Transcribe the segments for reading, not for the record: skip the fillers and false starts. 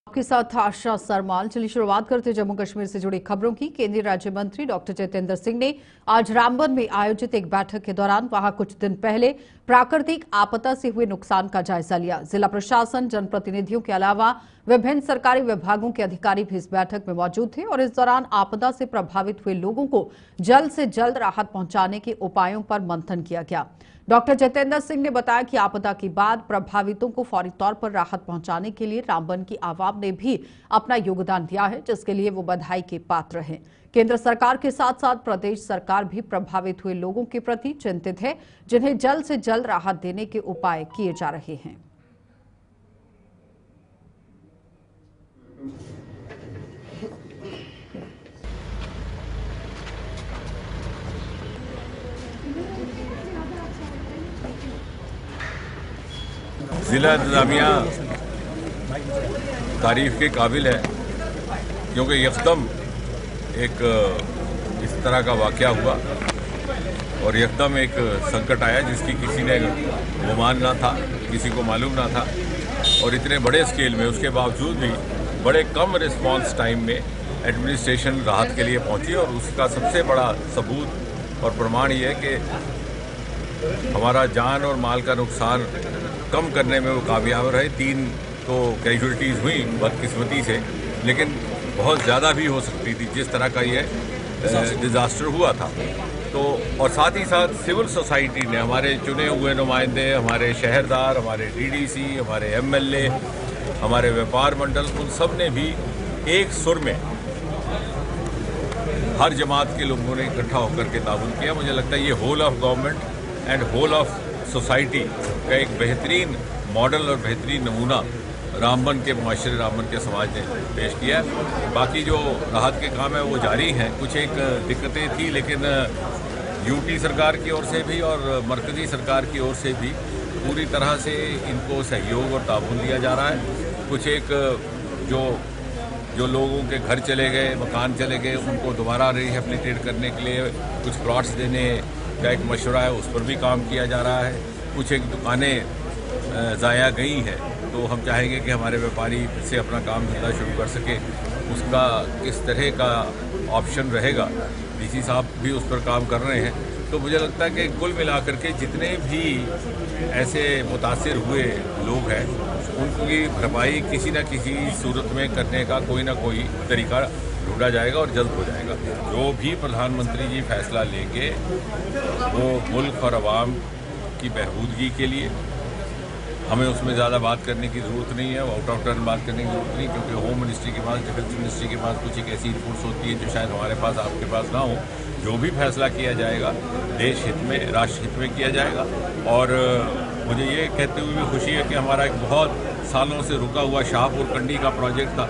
आपके साथ आशा सरमाल। चलिए शुरुआत करते जम्मू कश्मीर से जुड़ी खबरों की। केंद्रीय राज्य मंत्री डॉक्टर जितेंद्र सिंह ने आज रामबन में आयोजित एक बैठक के दौरान वहां कुछ दिन पहले प्राकृतिक आपदा से हुए नुकसान का जायजा लिया। जिला प्रशासन, जनप्रतिनिधियों के अलावा विभिन्न सरकारी विभागों के अधिकारी भी इस बैठक में मौजूद थे और इस दौरान आपदा से प्रभावित हुए लोगों को जल्द से जल्द राहत पहुंचाने के उपायों पर मंथन किया गया। डॉक्टर जितेंद्र सिंह ने बताया कि आपदा के बाद प्रभावितों को फौरी तौर पर राहत पहुंचाने के लिए रामबन की आवाम ने भी अपना योगदान दिया है, जिसके लिए वो बधाई के पात्र हैं। केंद्र सरकार के साथ साथ प्रदेश सरकार भी प्रभावित हुए लोगों के प्रति चिंतित है, जिन्हें जल्द से जल्द राहत देने के उपाय किए जा रहे हैं। जिला इंतजामिया तारीफ के काबिल है, क्योंकि यकदम एक इस तरह का वाक़या हुआ और यकदम एक संकट आया जिसकी किसी ने गुमान ना था, किसी को मालूम ना था, और इतने बड़े स्केल में उसके बावजूद भी बड़े कम रिस्पांस टाइम में एडमिनिस्ट्रेशन राहत के लिए पहुंची। और उसका सबसे बड़ा सबूत और प्रमाण ये है कि हमारा जान और माल का नुकसान कम करने में वो कामयाब रहे। 3 तो कैजुअल्टीज़ हुई बदकिस्मती से, लेकिन बहुत ज़्यादा भी हो सकती थी जिस तरह का ये डिज़ास्टर हुआ था। तो और साथ ही साथ सिविल सोसाइटी ने, हमारे चुने हुए नुमाइंदे, हमारे शहरदार, हमारे डीडीसी, हमारे एमएलए, हमारे व्यापार मंडल, उन सब ने भी एक सुर में हर जमात के लोगों ने इकट्ठा होकर के ताउन किया। मुझे लगता है ये whole of government and whole of society का एक बेहतरीन मॉडल और बेहतरीन नमूना रामबन के मुआशरे, रामबन के समाज ने पेश किया। बाकी जो राहत के काम है वो जारी हैं। कुछ एक दिक्कतें थी, लेकिन यूटी सरकार की ओर से भी और मरकज़ी सरकार की ओर से भी पूरी तरह से इनको सहयोग और ताउन दिया जा रहा है। कुछ एक जो लोगों के घर चले गए, मकान चले गए, उनको दोबारा रिहेबिलिटेट करने के लिए कुछ प्लॉट्स देने का एक मशवरा है, उस पर भी काम किया जा रहा है। कुछ एक दुकानें ज़ाया गई हैं, तो हम चाहेंगे कि हमारे व्यापारी से अपना काम धंधा शुरू कर सके। उसका किस तरह का ऑप्शन रहेगा, डीसी साहब भी उस पर काम कर रहे हैं। तो मुझे लगता है कि कुल मिलाकर के जितने भी ऐसे मुतासिर हुए लोग हैं, उनकी भरपाई किसी न किसी सूरत में करने का कोई ना कोई तरीका ढूंढा जाएगा और जल्द हो जाएगा। जो भी प्रधानमंत्री जी फैसला लेंगे वो मुल्क और आवाम की बहबूदगी के लिए, हमें उसमें ज़्यादा बात करने की ज़रूरत नहीं है, आउट ऑफ टर्न बात करने की ज़रूरत नहीं, क्योंकि होम मिनिस्ट्री के पास, डिफेंस मिनिस्ट्री के पास कुछ एक ऐसी इनपुट्स होती है जो शायद हमारे पास, आपके पास ना हो। जो भी फैसला किया जाएगा देश हित में, राष्ट्र हित में किया जाएगा। और मुझे ये कहते हुए भी खुशी है कि हमारा एक बहुत सालों से रुका हुआ शाहपुर कंडी का प्रोजेक्ट था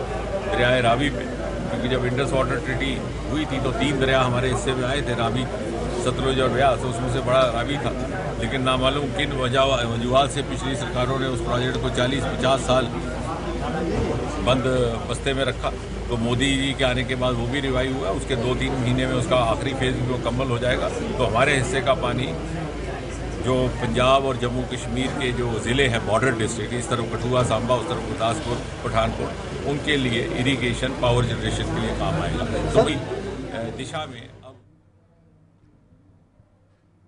दरियाए रावी पे, क्योंकि जब इंडस वाटर ट्रीटी हुई थी तो 3 दरिया हमारे हिस्से में आए थे, रावी, सतलुज और ब्यास। तो उसमें से बड़ा रावी था, लेकिन नामालूम किन वजूहात से पिछली सरकारों ने उस प्रोजेक्ट को 40-50 साल बंद बस्ते में रखा। तो मोदी जी के आने के बाद वो भी रिवाइव हुआ। उसके 2-3 महीने में उसका आखिरी फेज भी मुकम्मल हो जाएगा। तो हमारे हिस्से का पानी जो पंजाब और जम्मू कश्मीर के जो ज़िले हैं, बॉर्डर डिस्ट्रिक्ट, इस तरफ कठुआ, सांबा, उस तरफ गुरदासपुर, पठानकोट, उनके लिए इरीगेशन, पावर जनरेशन के लिए काम आएगा। तो इस दिशा में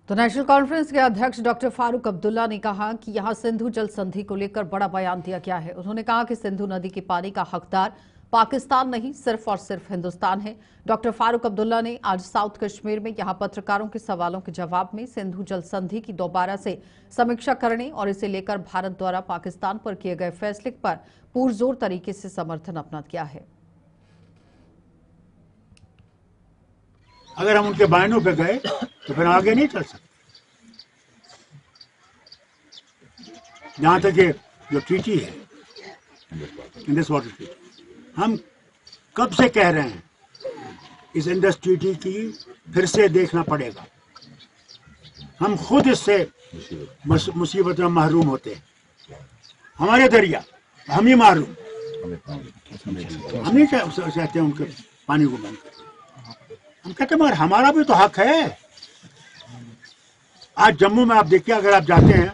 तो नेशनल कॉन्फ्रेंस के अध्यक्ष डॉक्टर फारूक अब्दुल्ला ने कहा कि यहां सिंधु जल संधि को लेकर बड़ा बयान दिया गया है। उन्होंने कहा कि सिंधु नदी के पानी का हकदार पाकिस्तान नहीं, सिर्फ और सिर्फ हिंदुस्तान है। डॉक्टर फारूक अब्दुल्ला ने आज साउथ कश्मीर में यहां पत्रकारों के सवालों के जवाब में सिंधु जल संधि की दोबारा से समीक्षा करने और इसे लेकर भारत द्वारा पाकिस्तान पर किए गए फैसले पर पुरजोर तरीके से समर्थन अपना किया है। अगर हम उनके बयानों पे गए तो फिर आगे नहीं चल सकते। जहां तक ये जो ट्रीटी है, इंडस वाटर ट्रीटी, हम कब से कह रहे हैं इस इंडस ट्रीटी की फिर से देखना पड़ेगा। हम खुद इससे मुसीबत में महरूम होते हैं। हमारे दरिया, हम ही महरूम। हम नहीं चाहते उनके पानी को बंद। हम कहते हैं मगर हमारा भी तो हक है। आज जम्मू में आप देखिए, अगर आप जाते हैं,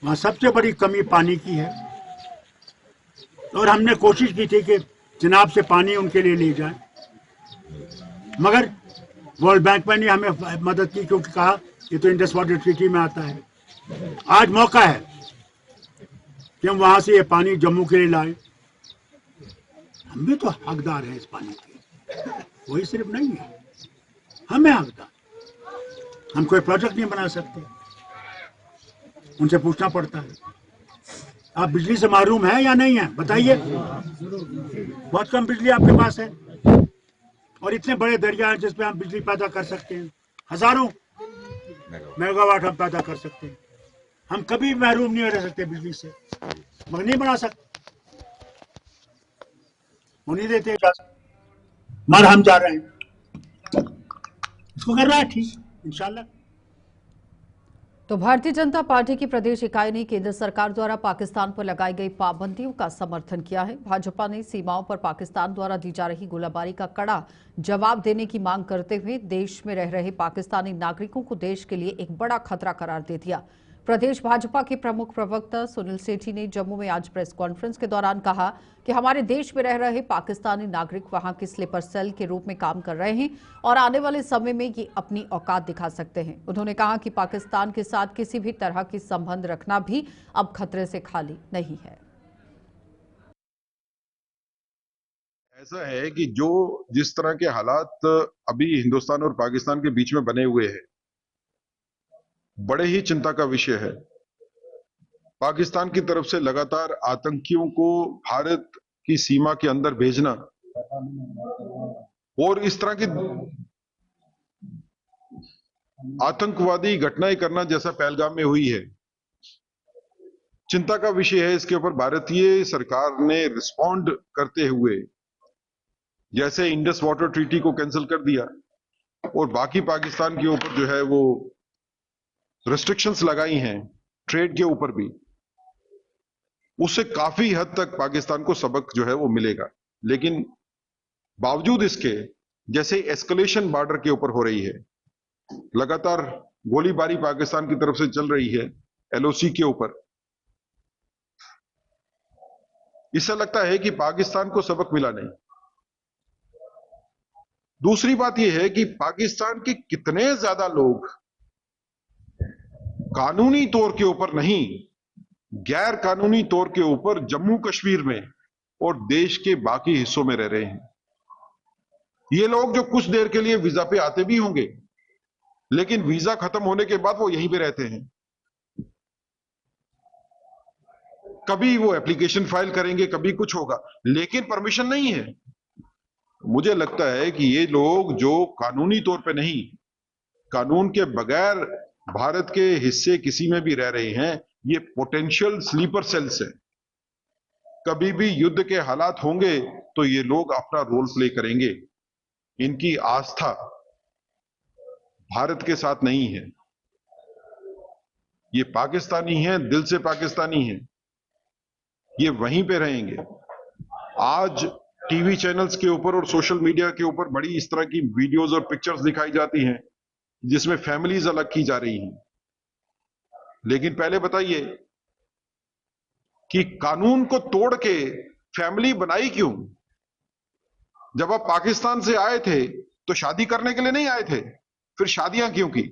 वहां सबसे बड़ी कमी पानी की है। और हमने कोशिश की थी कि चिनाब से पानी उनके लिए ले जाए, मगर वर्ल्ड बैंक ने हमें मदद की, क्योंकि कहा ये तो इंडस वाटर ट्रीटी में आता है। आज मौका है कि हम वहां से ये पानी जम्मू के लिए लाए। हम भी तो हकदार हैं इस पानी के, वही सिर्फ नहीं है, हमें हकदार। हम कोई प्रोजेक्ट नहीं बना सकते, उनसे पूछना पड़ता है। आप बिजली से महरूम है या नहीं है, बताइए। बहुत कम बिजली आपके पास है, और इतने बड़े दरिया हैं जिसपे हम बिजली पैदा कर सकते हैं, हजारों मेगावाट हम पैदा कर सकते हैं। हम कभी महरूम नहीं रह सकते बिजली से, मगर नहीं बना सकते, वो नहीं देते इजाजत, मगर हम जा रहे हैं, इसको कर रहा है ठीक इंशाल्लाह। तो भारतीय जनता पार्टी की प्रदेश इकाई ने केंद्र सरकार द्वारा पाकिस्तान पर लगाई गई पाबंदियों का समर्थन किया है। भाजपा ने सीमाओं पर पाकिस्तान द्वारा दी जा रही गोलाबारी का कड़ा जवाब देने की मांग करते हुए देश में रह रहे पाकिस्तानी नागरिकों को देश के लिए एक बड़ा खतरा करार दे दिया। प्रदेश भाजपा के प्रमुख प्रवक्ता सुनील सेठी ने जम्मू में आज प्रेस कॉन्फ्रेंस के दौरान कहा कि हमारे देश में रह रहे पाकिस्तानी नागरिक वहां के स्लीपर सेल के रूप में काम कर रहे हैं और आने वाले समय में ये अपनी औकात दिखा सकते हैं। उन्होंने कहा कि पाकिस्तान के साथ किसी भी तरह की संबंध रखना भी अब खतरे से खाली नहीं है। ऐसा है कि जो जिस तरह के हालात अभी हिंदुस्तान और पाकिस्तान के बीच में बने हुए हैं, बड़े ही चिंता का विषय है। पाकिस्तान की तरफ से लगातार आतंकियों को भारत की सीमा के अंदर भेजना और इस तरह की आतंकवादी घटनाएं करना जैसा पहलगाम में हुई है, चिंता का विषय है। इसके ऊपर भारतीय सरकार ने रिस्पॉन्ड करते हुए जैसे इंडस वाटर ट्रीटी को कैंसिल कर दिया और बाकी पाकिस्तान के ऊपर जो है वो रिस्ट्रिक्शंस लगाई हैं ट्रेड के ऊपर भी, उससे काफी हद तक पाकिस्तान को सबक जो है वो मिलेगा। लेकिन बावजूद इसके जैसे एस्केलेशन बॉर्डर के ऊपर हो रही है, लगातार गोलीबारी पाकिस्तान की तरफ से चल रही है एलओसी के ऊपर, इससे लगता है कि पाकिस्तान को सबक मिला नहीं। दूसरी बात यह है कि पाकिस्तान के कितने ज्यादा लोग कानूनी तौर के ऊपर नहीं, गैर कानूनी तौर के ऊपर जम्मू कश्मीर में और देश के बाकी हिस्सों में रह रहे हैं। ये लोग जो कुछ देर के लिए वीजा पे आते भी होंगे, लेकिन वीजा खत्म होने के बाद वो यहीं पे रहते हैं। कभी वो एप्लीकेशन फाइल करेंगे, कभी कुछ होगा, लेकिन परमिशन नहीं है। मुझे लगता है कि ये लोग जो कानूनी तौर पे नहीं, कानून के बगैर भारत के हिस्से किसी में भी रह रहे हैं, ये पोटेंशियल स्लीपर सेल्स है। कभी भी युद्ध के हालात होंगे तो ये लोग अपना रोल प्ले करेंगे। इनकी आस्था भारत के साथ नहीं है, ये पाकिस्तानी हैं, दिल से पाकिस्तानी हैं, ये वहीं पे रहेंगे। आज टीवी चैनल्स के ऊपर और सोशल मीडिया के ऊपर बड़ी इस तरह की वीडियोस और पिक्चर्स दिखाई जाती हैं जिसमें फैमिलीज अलग की जा रही हैं। लेकिन पहले बताइए कि कानून को तोड़ के फैमिली बनाई क्यों? जब आप पाकिस्तान से आए थे तो शादी करने के लिए नहीं आए थे, फिर शादियां क्यों की?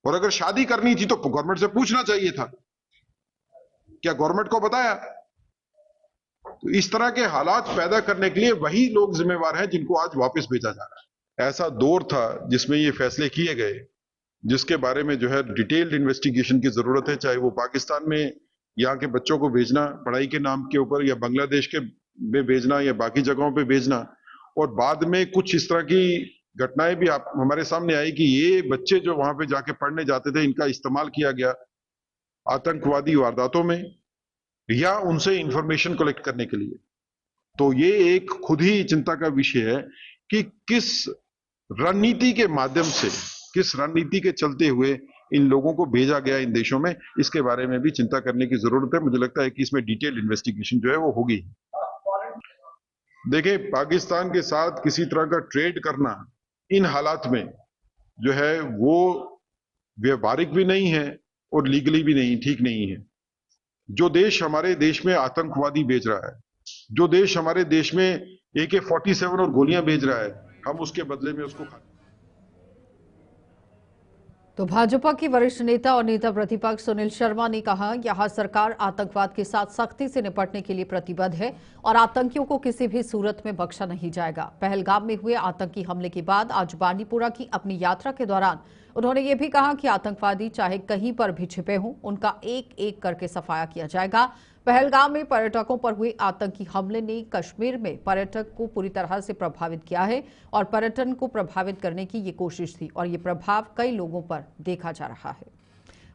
और अगर शादी करनी थी तो गवर्नमेंट से पूछना चाहिए था। क्या गवर्नमेंट को बताया? तो इस तरह के हालात पैदा करने के लिए वही लोग जिम्मेवार हैं जिनको आज वापस भेजा जा रहा है। ऐसा दौर था जिसमें ये फैसले किए गए, जिसके बारे में जो है डिटेल्ड इन्वेस्टिगेशन की जरूरत है, चाहे वो पाकिस्तान में यहाँ के बच्चों को भेजना पढ़ाई के नाम के ऊपर, या बांग्लादेश के में भेजना, या बाकी जगहों पे भेजना। और बाद में कुछ इस तरह की घटनाएं भी हमारे सामने आई कि ये बच्चे जो वहां पे जाके पढ़ने जाते थे, इनका इस्तेमाल किया गया आतंकवादी वारदातों में या उनसे इंफॉर्मेशन कलेक्ट करने के लिए। तो ये एक खुद ही चिंता का विषय है कि किस रणनीति के माध्यम से, किस रणनीति के चलते हुए इन लोगों को भेजा गया इन देशों में, इसके बारे में भी चिंता करने की जरूरत है। मुझे लगता है कि इसमें डिटेल इन्वेस्टिगेशन जो है वो होगी। देखिए, पाकिस्तान के साथ किसी तरह का ट्रेड करना इन हालात में जो है वो व्यवहारिक भी नहीं है और लीगली भी नहीं, ठीक नहीं है। जो देश हमारे देश में आतंकवादी भेज रहा है, जो देश हमारे देश में AK-47 और गोलियां भेज रहा है, हम उसके बदले में उसको तो भाजपा के वरिष्ठ नेता और नेता प्रतिपक्ष सुनील शर्मा ने कहा, यहां सरकार आतंकवाद के साथ सख्ती से निपटने के लिए प्रतिबद्ध है और आतंकियों को किसी भी सूरत में बख्शा नहीं जाएगा। पहलगाम में हुए आतंकी हमले के बाद आज बांडीपुरा की अपनी यात्रा के दौरान उन्होंने ये भी कहा कि आतंकवादी चाहे कहीं पर भी छिपे हों, उनका एक एक करके सफाया किया जाएगा। पहलगाम में पर्यटकों पर हुए आतंकी हमले ने कश्मीर में पर्यटक को पूरी तरह से प्रभावित किया है और पर्यटन को प्रभावित करने की ये कोशिश थी और ये प्रभाव कई लोगों पर देखा जा रहा है।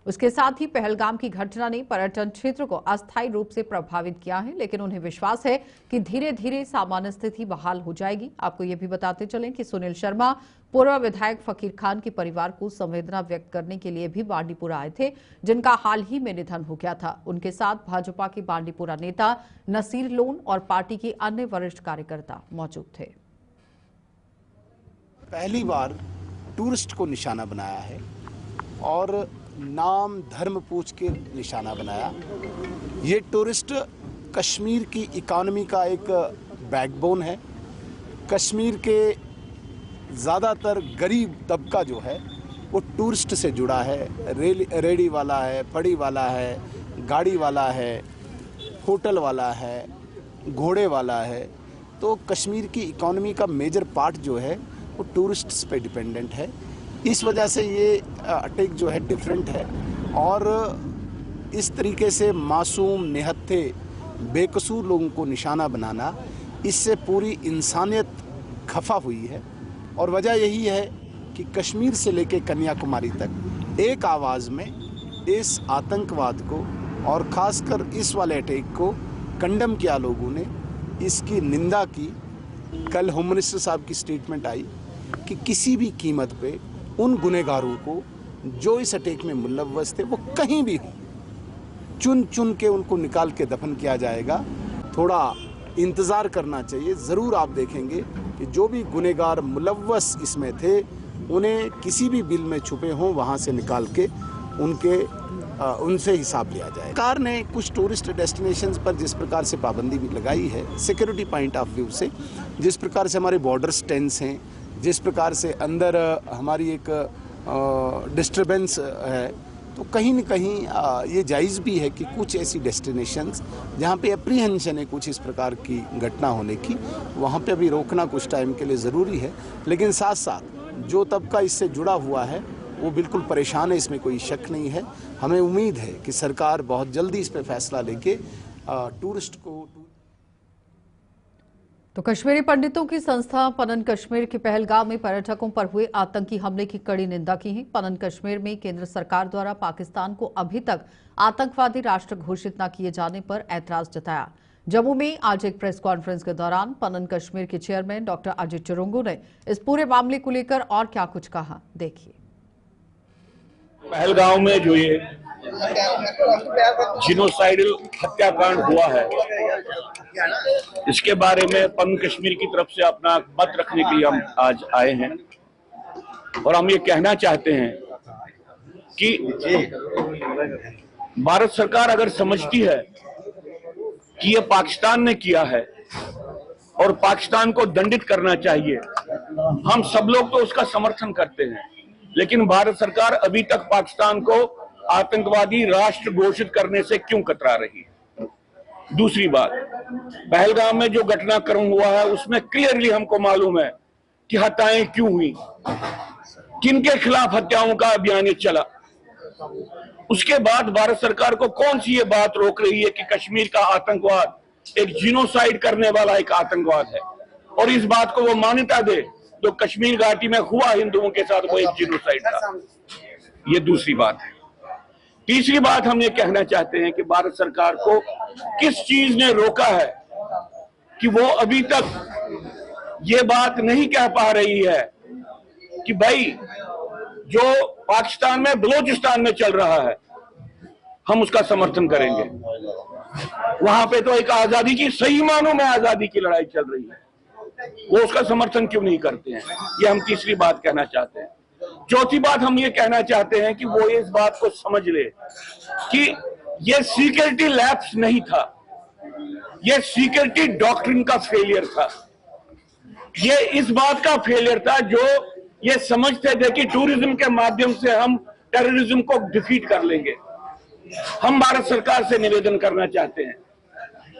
उसके साथ ही पहलगाम की घटना ने पर्यटन क्षेत्र को अस्थायी रूप से प्रभावित किया है, लेकिन उन्हें विश्वास है कि धीरे धीरे सामान्य स्थिति बहाल हो जाएगी। आपको ये भी बताते चलें कि सुनील शर्मा पूर्व विधायक फकीर खान के परिवार को संवेदना व्यक्त करने के लिए भी बांडीपुरा आए थे, जिनका हाल ही में निधन हो गया था। उनके साथ भाजपा के बांडीपुरा नेता नसीर लोन और पार्टी के अन्य वरिष्ठ कार्यकर्ता मौजूद थे। पहली बार टूरिस्ट को निशाना बनाया है और नाम धर्म पूछ के निशाना बनाया। ये टूरिस्ट कश्मीर की इकॉनमी का एक बैकबोन है। कश्मीर के ज़्यादातर गरीब तबका जो है वो टूरिस्ट से जुड़ा है। रेडी वाला है, फड़ी वाला है, गाड़ी वाला है, होटल वाला है, घोड़े वाला है। तो कश्मीर की इकॉनमी का मेजर पार्ट जो है वो टूरिस्ट्स पे डिपेंडेंट है। इस वजह से ये अटैक जो है डिफरेंट है और इस तरीके से मासूम, निहत्थे, बेकसूर लोगों को निशाना बनाना, इससे पूरी इंसानियत खफा हुई है। और वजह यही है कि कश्मीर से लेकर कन्याकुमारी तक एक आवाज़ में इस आतंकवाद को और ख़ासकर इस वाले अटैक को कंडम किया लोगों ने, इसकी निंदा की। कल होम मिनिस्टर साहब की स्टेटमेंट आई कि किसी भी कीमत पे उन गुनहगारों को जो इस अटैक में मुलव्वस थे वो कहीं भी हों, चुन चुन के उनको निकाल के दफन किया जाएगा। थोड़ा इंतज़ार करना चाहिए। ज़रूर आप देखेंगे कि जो भी गुनहगार मुलव्वस इसमें थे उन्हें किसी भी बिल में छुपे हों वहाँ से निकाल के उनसे हिसाब लिया जाए। सरकार ने कुछ टूरिस्ट डेस्टिनेशंस पर जिस प्रकार से पाबंदी भी लगाई है, सिक्योरिटी पॉइंट ऑफ व्यू से, जिस प्रकार से हमारे बॉर्डर्स टेंस हैं, जिस प्रकार से अंदर हमारी एक डिस्टर्बेंस है, तो कहीं न कहीं ये जायज़ भी है कि कुछ ऐसी डेस्टिनेशंस जहाँ पे अप्रीहेंशन है कुछ इस प्रकार की घटना होने की, वहाँ पे भी रोकना कुछ टाइम के लिए ज़रूरी है। लेकिन साथ साथ जो तबका इससे जुड़ा हुआ है वो बिल्कुल परेशान है, इसमें कोई शक नहीं है। हमें उम्मीद है कि सरकार बहुत जल्दी इस पर फैसला लेके टूरिस्ट को। तो कश्मीरी पंडितों की संस्था पनन कश्मीर के पहलगाम में पर्यटकों पर हुए आतंकी हमले की कड़ी निंदा की है। पनन कश्मीर में केंद्र सरकार द्वारा पाकिस्तान को अभी तक आतंकवादी राष्ट्र घोषित न किए जाने पर ऐतराज जताया। जम्मू में आज एक प्रेस कॉन्फ्रेंस के दौरान पनन कश्मीर के चेयरमैन डॉक्टर अजय चुरुंगू ने इस पूरे मामले को लेकर और क्या कुछ कहा, देखिए। पहलगाम में जो ये जिनोसाइडल हत्याकांड हुआ है, इसके बारे में पनन कश्मीर की तरफ से अपना मत रखने के लिए हम आज आए हैं और हम ये कहना चाहते हैं कि भारत सरकार अगर समझती है कि ये पाकिस्तान ने किया है और पाकिस्तान को दंडित करना चाहिए, हम सब लोग तो उसका समर्थन करते हैं, लेकिन भारत सरकार अभी तक पाकिस्तान को आतंकवादी राष्ट्र घोषित करने से क्यों कतरा रही है। दूसरी बात, पहलगाम में जो घटनाक्रम हुआ है उसमें क्लियरली हमको मालूम है कि हत्याएं क्यों हुई, किनके खिलाफ हत्याओं का अभियान ये चला। उसके बाद भारत सरकार को कौन सी ये बात रोक रही है कि कश्मीर का आतंकवाद एक जिनोसाइड करने वाला एक आतंकवाद है और इस बात को वो मान्यता दे जो कश्मीर घाटी में हुआ हिंदुओं के साथ वो एक जिनोसाइड था। ये दूसरी बात है। तीसरी बात हम ये कहना चाहते हैं कि भारत सरकार को किस चीज ने रोका है कि वो अभी तक ये बात नहीं कह पा रही है कि भाई जो पाकिस्तान में बलूचिस्तान में चल रहा है हम उसका समर्थन करेंगे। वहां पे तो एक आजादी की, सही मानों में आजादी की लड़ाई चल रही है, वो उसका समर्थन क्यों नहीं करते हैं। ये हम तीसरी बात कहना चाहते हैं। चौथी बात हम ये कहना चाहते हैं कि वो इस बात को समझ ले कि ये सिक्योरिटी लैप्स नहीं था, ये सिक्योरिटी डॉक्ट्रिन का फेलियर था। ये इस बात का फेलियर था जो ये समझते थे कि टूरिज्म के माध्यम से हम टेररिज्म को डिफीट कर लेंगे। हम भारत सरकार से निवेदन करना चाहते हैं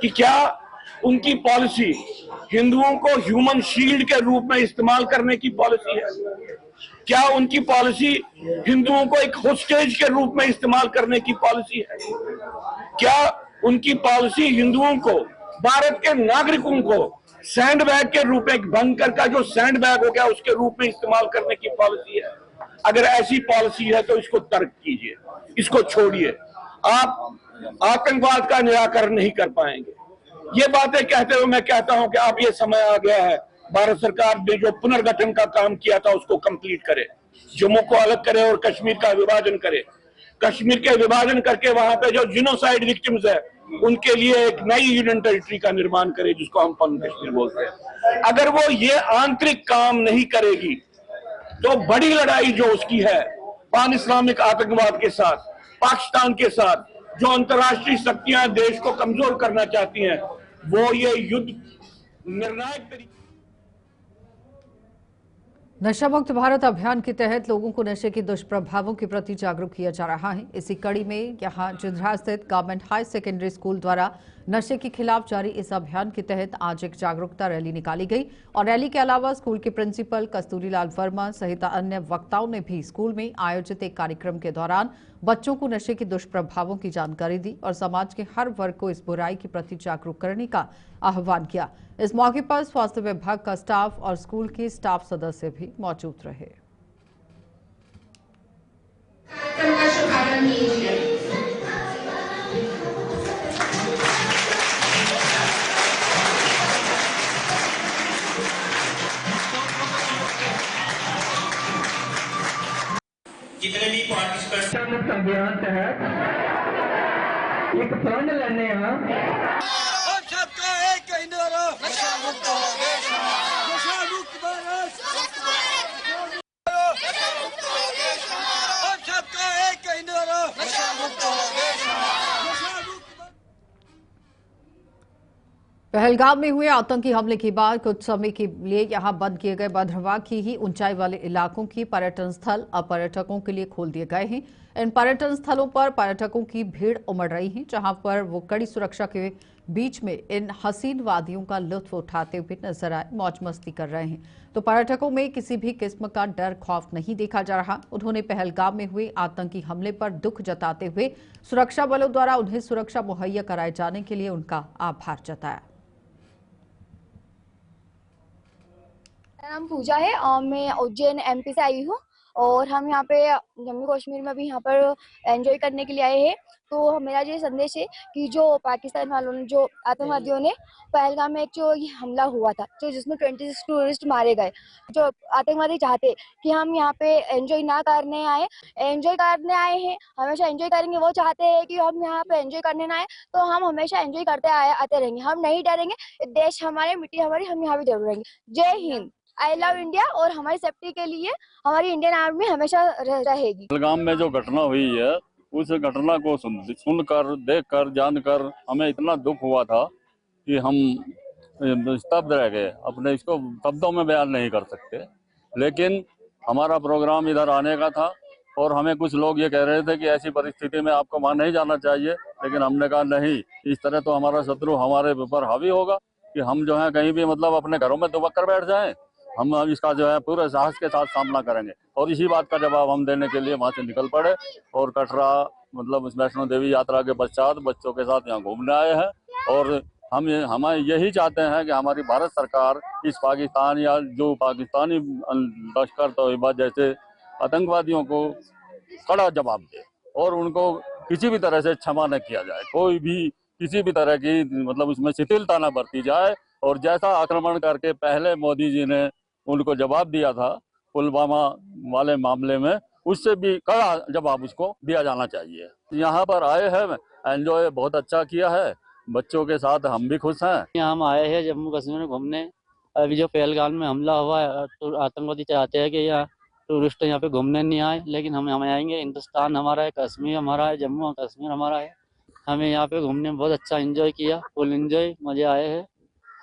कि क्या उनकी पॉलिसी हिंदुओं को ह्यूमन शील्ड के रूप में इस्तेमाल करने की पॉलिसी है? क्या उनकी पॉलिसी हिंदुओं को एक होस्टेज के रूप में इस्तेमाल करने की पॉलिसी है? क्या उनकी पॉलिसी हिंदुओं को, भारत के नागरिकों को सैंडबैग के रूप में, एक बंकर का जो सैंडबैग हो गया उसके रूप में इस्तेमाल करने की पॉलिसी है? अगर ऐसी पॉलिसी है तो इसको तर्क कीजिए, इसको छोड़िए। आप आतंकवाद का निराकरण नहीं कर पाएंगे। ये बातें कहते हुए मैं कहता हूं कि अब ये समय आ गया है, भारत सरकार ने जो पुनर्गठन का काम किया था उसको कंप्लीट करे, जम्मू को अलग करे और कश्मीर का विभाजन करे। कश्मीर के विभाजन करके वहां पे जो जिनोसाइड विक्टिम्स है उनके लिए एक नई यूनियन टेरिटरी का निर्माण करे, जिसको हम पन कश्मीर बोलते हैं। अगर वो ये आंतरिक काम नहीं करेगी तो बड़ी लड़ाई जो उसकी है पान इस्लामिक आतंकवाद के साथ, पाकिस्तान के साथ, जो अंतर्राष्ट्रीय शक्तियां देश को कमजोर करना चाहती हैं, वो ये युद्ध निर्णायक तरीके। नशा मुक्त भारत अभियान के तहत लोगों को नशे के दुष्प्रभावों के प्रति जागरूक किया जा रहा है। इसी कड़ी में यहां जिंदरा स्थित गवर्नमेंट हाई सेकेंडरी स्कूल द्वारा नशे के खिलाफ जारी इस अभियान के तहत आज एक जागरूकता रैली निकाली गई और रैली के अलावा स्कूल के प्रिंसिपल कस्तूरीलाल वर्मा सहित अन्य वक्ताओं ने भी स्कूल में आयोजित एक कार्यक्रम के दौरान बच्चों को नशे के दुष्प्रभावों की जानकारी दी और समाज के हर वर्ग को इस बुराई के प्रति जागरूक करने का आह्वान किया। इस मौके पर स्वास्थ्य विभाग का स्टाफ और स्कूल के स्टाफ सदस्य भी मौजूद रहे। जितने भी पार्टिसिपेंट अभियान तहत एक फंड लेने सबका एक नशा मुक्त देश, नशा मुक्त भारत, सबका एक नशा मुक्त देश। पहलगाम में हुए आतंकी हमले के बाद कुछ समय के लिए यहां बंद किए गए भद्रवाह की ही ऊंचाई वाले इलाकों की पर्यटन स्थल अब पर्यटकों के लिए खोल दिए गए हैं। इन पर्यटन स्थलों पर पर्यटकों की भीड़ उमड़ रही है, जहां पर वो कड़ी सुरक्षा के बीच में इन हसीन वादियों का लुत्फ उठाते हुए नजर आए, मौज मस्ती कर रहे हैं। तो पर्यटकों में किसी भी किस्म का डर खौफ नहीं देखा जा रहा। उन्होंने पहलगाम में हुए आतंकी हमले पर दुख जताते हुए सुरक्षा बलों द्वारा उन्हें सुरक्षा मुहैया कराए जाने के लिए उनका आभार जताया। मेरा नाम पूजा है और मैं उज्जैन एमपी से आई हूँ और हम यहाँ पे जम्मू कश्मीर में भी यहाँ पर एंजॉय करने के लिए आए हैं। तो मेरा ये संदेश है कि जो पाकिस्तान वालों ने, जो आतंकवादियों ने पहलगाम में एक जो हमला हुआ था, जो जिसमें 26 टूरिस्ट मारे गए, जो आतंकवादी चाहते कि हम यहाँ पे एंजॉय ना करने आए, एंजॉय करने आए हैं, हमेशा एंजॉय करेंगे। वो चाहते हैं कि हम यहाँ पे एंजॉय करने ना आए, तो हम हमेशा एंजॉय करते आते रहेंगे, हम नहीं डरेंगे। देश हमारे, मिट्टी हमारी, हम यहाँ पे जरूर रहेंगे। जय हिंद, आई लव इंडिया। और हमारी सेफ्टी के लिए हमारी इंडियन आर्मी हमेशा रहेगी। पहलगाम में जो घटना हुई है, उस घटना को सुनकर, देखकर, जानकर हमें इतना दुख हुआ था कि हम स्तब्ध रह गए। अपने इसको शब्दों में बयान नहीं कर सकते। लेकिन हमारा प्रोग्राम इधर आने का था और हमें कुछ लोग ये कह रहे थे कि ऐसी परिस्थिति में आपको वहाँ नहीं जाना चाहिए, लेकिन हमने कहा नहीं, इस तरह तो हमारा शत्रु हमारे ऊपर हावी होगा कि हम जो है कहीं भी मतलब अपने घरों में दुबक कर बैठ जाएं। हम इसका जो है पूरे साहस के साथ सामना करेंगे और इसी बात का जवाब हम देने के लिए वहाँ से निकल पड़े और कटरा मतलब वैष्णो देवी यात्रा के पश्चात बच्चों के साथ यहाँ घूमने आए हैं। और हम यही चाहते हैं कि हमारी भारत सरकार इस पाकिस्तान या जो पाकिस्तानी लश्कर तोयबा जैसे आतंकवादियों को कड़ा जवाब दे और उनको किसी भी तरह से क्षमा न किया जाए। कोई भी किसी भी तरह की मतलब इसमें शिथिलता न बरती जाए। और जैसा आक्रमण करके पहले मोदी जी ने उनको जवाब दिया था पुलवामा वाले मामले में, उससे भी कड़ा जवाब उसको दिया जाना चाहिए। यहाँ पर आए हैं, एंजॉय बहुत अच्छा किया है, बच्चों के साथ हम भी खुश हैं। यहाँ हम आए हैं जम्मू कश्मीर में घूमने। अभी जो पहलगाम में हमला हुआ है, तो आतंकवादी चाहते हैं कि यहाँ टूरिस्ट यहाँ पे घूमने नहीं आए, लेकिन हम आएंगे। हिंदुस्तान हमारा है, कश्मीर हमारा है, जम्मू कश्मीर हमारा है। हमें यहाँ पे घूमने में बहुत अच्छा एंजॉय किया, फुल एंजॉय, मजे आए हैं।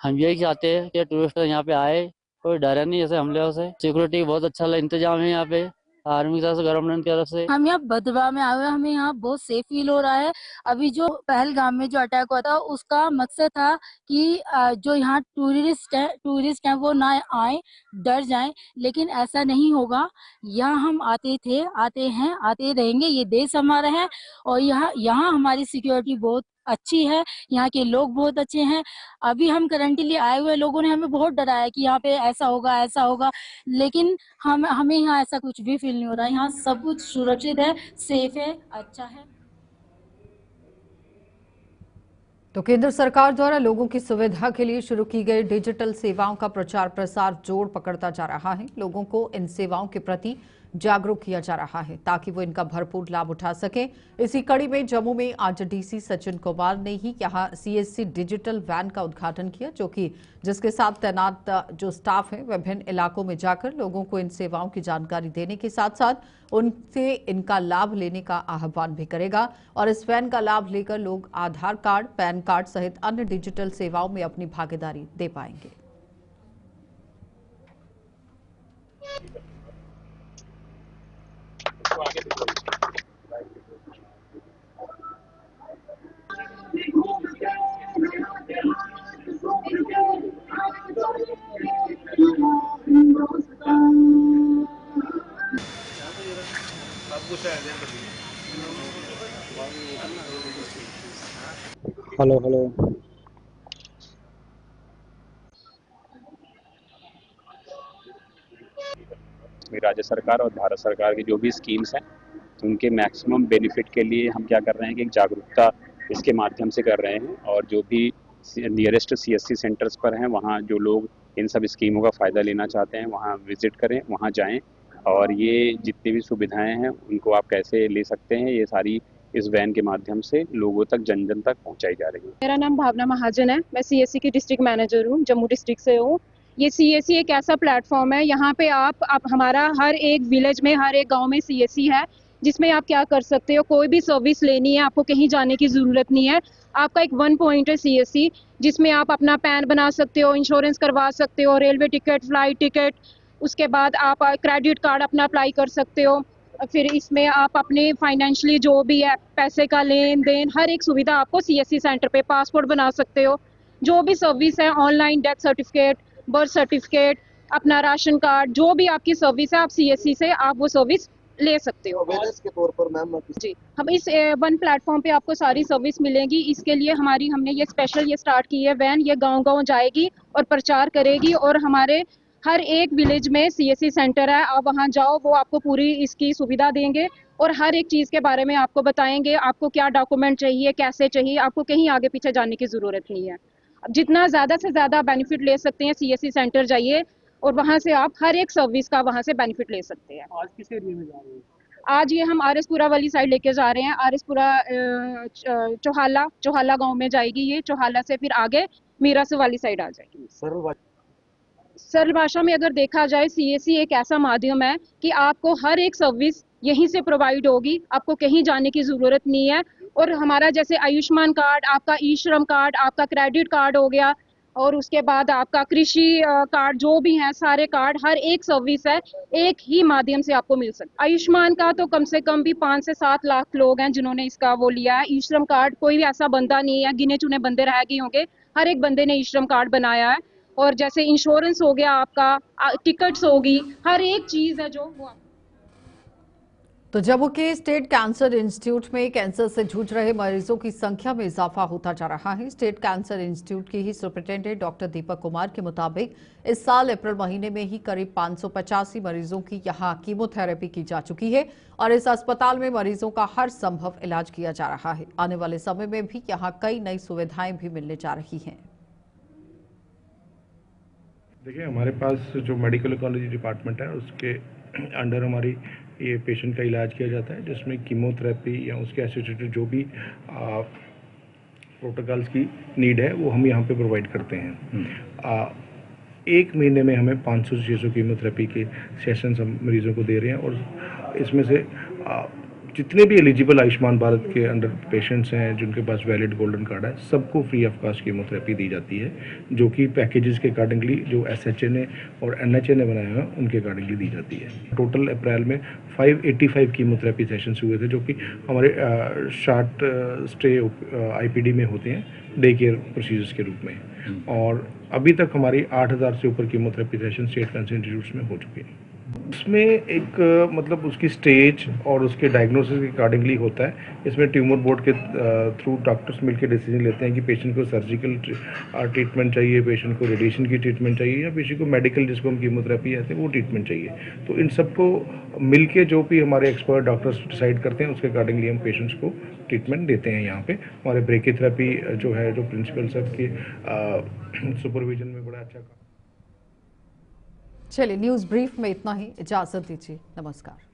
हम यही चाहते हैं कि टूरिस्ट यहाँ पे आए, कोई डरे नहीं ऐसे हमले से। सिक्योरिटी बहुत अच्छा इंतजाम है यहाँ पे, आर्मी की तरफ से, गवर्नमेंट की तरफ से। हम यहाँ भद्रवाह में आए हुए हैं, हमें यहाँ बहुत सेफ फील हो रहा है। अभी जो पहलगाम में जो अटैक हुआ था उसका मकसद था कि जो यहाँ टूरिस्ट हैं वो ना आए, डर जाएं, लेकिन ऐसा नहीं होगा। यहाँ हम आते थे, आते हैं, आते रहेंगे। ये देश हमारा है और यहाँ हमारी सिक्योरिटी बहुत अच्छी है, यहाँ के लोग बहुत अच्छे हैं। अभी हम करंटली आए हुए लोगों ने हमें बहुत डराया कि यहाँ पे ऐसा होगा, लेकिन हमें यहाँ ऐसा कुछ भी फील नहीं हो रहा है। यहाँ सब कुछ सुरक्षित है, सेफ है, अच्छा है। तो केंद्र सरकार द्वारा लोगों की सुविधा के लिए शुरू की गई डिजिटल सेवाओं का प्रचार प्रसार जोर पकड़ता जा रहा है। लोगों को इन सेवाओं के प्रति जागरूक किया जा रहा है ताकि वो इनका भरपूर लाभ उठा सके। इसी कड़ी में जम्मू में आज डीसी सचिन कुमार ने ही यहां सीएससी डिजिटल वैन का उद्घाटन किया, जिसके साथ तैनात जो स्टाफ है विभिन्न इलाकों में जाकर लोगों को इन सेवाओं की जानकारी देने के साथ साथ उनसे इनका लाभ लेने का आह्वान भी करेगा। और इस वैन का लाभ लेकर लोग आधार कार्ड, पैन कार्ड सहित अन्य डिजिटल सेवाओं में अपनी भागीदारी दे पाएंगे। हेलो राज्य सरकार और भारत सरकार की जो भी स्कीम्स हैं उनके मैक्सिमम बेनिफिट के लिए हम क्या कर रहे हैं कि एक जागरूकता इसके माध्यम से कर रहे हैं। और जो भी नियरेस्ट सीएससी सेंटर्स पर हैं वहाँ जो लोग इन सब स्कीमों का फ़ायदा लेना चाहते हैं वहाँ विजिट करें, वहाँ जाएं और ये जितनी भी सुविधाएं हैं उनको आप कैसे ले सकते हैं ये सारी इस वैन के माध्यम से लोगों तक, जन जन तक पहुंचाई जा रही है। मेरा नाम भावना महाजन है, मैं सीएससी की डिस्ट्रिक्ट मैनेजर हूँ, जम्मू डिस्ट्रिक्ट से हूँ। ये सीएससी एक ऐसा प्लेटफॉर्म है, यहाँ पे आप हमारा हर एक विलेज में, हर एक गांव में सीएससी है, जिसमें आप क्या कर सकते हो, कोई भी सर्विस लेनी है आपको कहीं जाने की ज़रूरत नहीं है। आपका एक वन पॉइंट है सीएससी, जिसमें आप अपना पैन बना सकते हो, इंश्योरेंस करवा सकते हो, रेलवे टिकट, फ्लाइट टिकट, उसके बाद आप क्रेडिट कार्ड अपना अप्लाई कर सकते हो। फिर इसमें आप अपने फाइनेंशियली जो भी है पैसे का लेन देन, हर एक सुविधा आपको सीएससी सेंटर पे, पासपोर्ट बना सकते हो, जो भी सर्विस है, online death certificate, birth certificate, अपना राशन कार्ड, जो भी आपकी सर्विस है आप सीएससी से आप वो सर्विस ले सकते हो। अवेयरनेस के तौर पर मैम जी, हम इस वन प्लेटफॉर्म पे आपको सारी सर्विस मिलेंगी। इसके लिए हमने ये स्पेशल स्टार्ट की है वैन, ये गांव-गांव जाएगी और प्रचार करेगी और हमारे हर एक विलेज में सीएससी सेंटर है, आप वहां जाओ, वो आपको पूरी इसकी सुविधा देंगे और हर एक चीज़ के बारे में आपको बताएंगे, आपको क्या डॉक्यूमेंट चाहिए, कैसे चाहिए, आपको कहीं आगे पीछे जाने की ज़रूरत नहीं है। अब जितना ज़्यादा से ज़्यादा बेनिफिट ले सकते हैं सीएससी सेंटर जाइए और वहाँ से आप हर एक सर्विस का वहाँ से बेनिफिट ले सकते हैं। आज किस एरिया में जा रहे हैं? आज ये हम आरएसपुरा वाली साइड लेके जा रहे हैं। आरएसपुरा चौहाला गांव में जाएगी ये, चौहाला से फिर आगे मीरास वाली साइड आ जाएगी। सरल भाषा में अगर देखा जाए, सीएससी एक ऐसा माध्यम है कि आपको हर एक सर्विस यहीं से प्रोवाइड होगी, आपको कहीं जाने की ज़रूरत नहीं है। और हमारा जैसे आयुष्मान कार्ड, आपका ई श्रम कार्ड, आपका क्रेडिट कार्ड हो गया और उसके बाद आपका कृषि कार्ड, जो भी हैं सारे कार्ड, हर एक सर्विस है एक ही माध्यम से आपको मिल सकता है। आयुष्मान का तो कम से कम भी 5 से 7 लाख लोग हैं जिन्होंने इसका वो लिया है। ई श्रम कार्ड कोई भी ऐसा बंदा नहीं है, गिने चुने बंदे रह गए होंगे, हर एक बंदे ने ई श्रम कार्ड बनाया है। और जैसे इंश्योरेंस हो गया, आपका टिकट्स होगी, हर एक चीज़ है जो वो। तो जम्मू के स्टेट कैंसर इंस्टीट्यूट में कैंसर से जूझ रहे मरीजों की संख्या में इजाफा होता जा रहा है। स्टेट कैंसर इंस्टीट्यूट की ही सुपरिटेंडेंट डॉक्टर दीपक कुमार के मुताबिक इस साल अप्रैल महीने में ही करीब 585 मरीजों की यहां कीमोथेरेपी की जा चुकी है और इस अस्पताल में मरीजों का हर संभव इलाज किया जा रहा है। आने वाले समय में भी यहाँ कई नई सुविधाएं भी मिलने जा रही हैं। देखिए, हमारे पास जो मेडिकल ओंकोलॉजी डिपार्टमेंट है उसके अंडर हमारी ये पेशेंट का इलाज किया जाता है, जिसमें कीमोथेरेपी या उसके एसोसिएटेड जो भी प्रोटोकॉल्स की नीड है वो हम यहाँ पे प्रोवाइड करते हैं। एक महीने में हमें 500 से 600 कीमोथेरेपी के सेशंस हम मरीजों को दे रहे हैं और इसमें से जितने भी एलिजिबल आयुष्मान भारत के अंडर पेशेंट्स हैं जिनके पास वैलिड गोल्डन कार्ड है, सबको फ्री ऑफ कास्ट कीमोथेरेपी दी जाती है, जो कि पैकेजेस के अकॉर्डिंगली जो SHA ने और NHA ने बनाया है उनके अकॉर्डिंगली दी जाती है। टोटल अप्रैल में 585 कीमोथेरेपी सेशंस हुए थे, जो कि हमारे शॉर्ट स्टे IPD में होते हैं, डे केयर प्रोसीजर्स के रूप में। और अभी तक हमारी 8000 से ऊपर chemotherapy session state cancer institutes में हो चुके हैं। उसमें एक मतलब उसकी स्टेज और उसके डायग्नोसिस के अकॉर्डिंगली होता है। इसमें ट्यूमर बोर्ड के थ्रू डॉक्टर्स मिलकर डिसीजन लेते हैं कि पेशेंट को सर्जिकल ट्रीटमेंट चाहिए, पेशेंट को रेडिएशन की ट्रीटमेंट चाहिए, या पेशेंट को मेडिकल जिसको हम कीमोथेरेपी कहते हैं वो ट्रीटमेंट चाहिए। तो इन सबको मिलके जो भी हमारे एक्सपर्ट डॉक्टर्स डिसाइड करते हैं उसके अकॉर्डिंगली हम पेशेंट्स को ट्रीटमेंट देते हैं। यहाँ पे हमारे ब्रेकीथेरेपी जो है, जो प्रिंसिपल सर के सुपरविजन में बड़ा अच्छा। चलिए, न्यूज़ ब्रीफ में इतना ही, इजाजत दीजिए, नमस्कार।